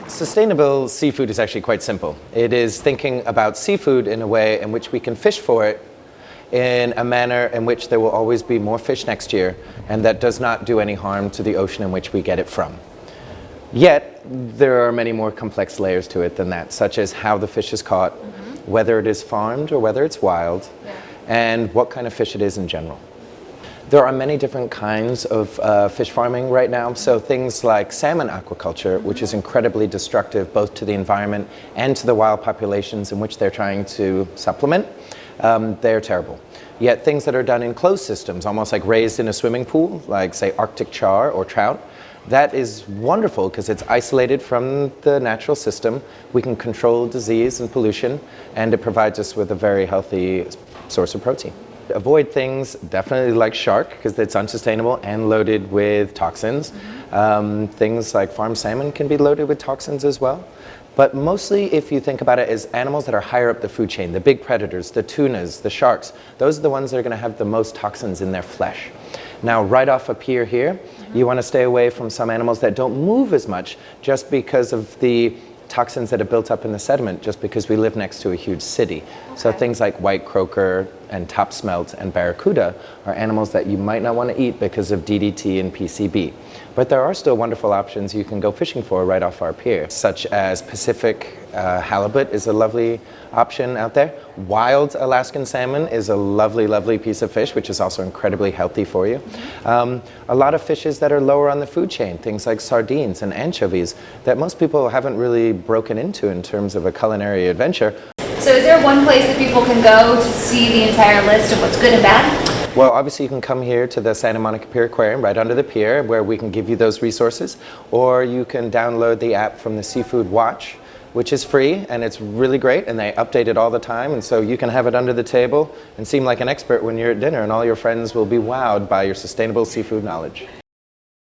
Sustainable seafood is actually quite simple. It is thinking about seafood in a way in which we can fish for it in a manner in which there will always be more fish next year, and that does not do any harm to the ocean in which we get it from. Yet, there are many more complex layers to it than that, such as how the fish is caught, whether it is farmed or whether it's wild, and what kind of fish it is in general. There are many different kinds of fish farming right now, so things like salmon aquaculture, which is incredibly destructive both to the environment and to the wild populations in which they're trying to supplement, they're terrible. Yet things that are done in closed systems, almost like raised in a swimming pool, like say Arctic char or trout, that is wonderful because it's isolated from the natural system. We can control disease and pollution, and it provides us with a very healthy source of protein. Avoid things definitely like shark because it's unsustainable and loaded with toxins. Things like farmed salmon can be loaded with toxins as well. But mostly if you think about it as animals that are higher up the food chain, the big predators, the tunas, the sharks, those are the ones that are going to have the most toxins in their flesh. Now, right off a pier here, you want to stay away from some animals that don't move as much just because of the toxins that are built up in the sediment just because we live next to a huge city. So things like white croaker and top smelt and barracuda are animals that you might not want to eat because of DDT and PCB. But there are still wonderful options you can go fishing for right off our pier, such as Pacific halibut is a lovely option out there. Wild Alaskan salmon is a lovely, lovely piece of fish, which is also incredibly healthy for you. A lot of fishes that are lower on the food chain, things like sardines and anchovies, that most people haven't really broken into in terms of a culinary adventure. So is there one place that people can go to see the entire list of what's good and bad? Well, obviously you can come here to the Santa Monica Pier Aquarium, right under the pier, where we can give you those resources, or you can download the app from the Seafood Watch, which is free, and it's really great, and they update it all the time, and so you can have it under the table and seem like an expert when you're at dinner, and all your friends will be wowed by your sustainable seafood knowledge.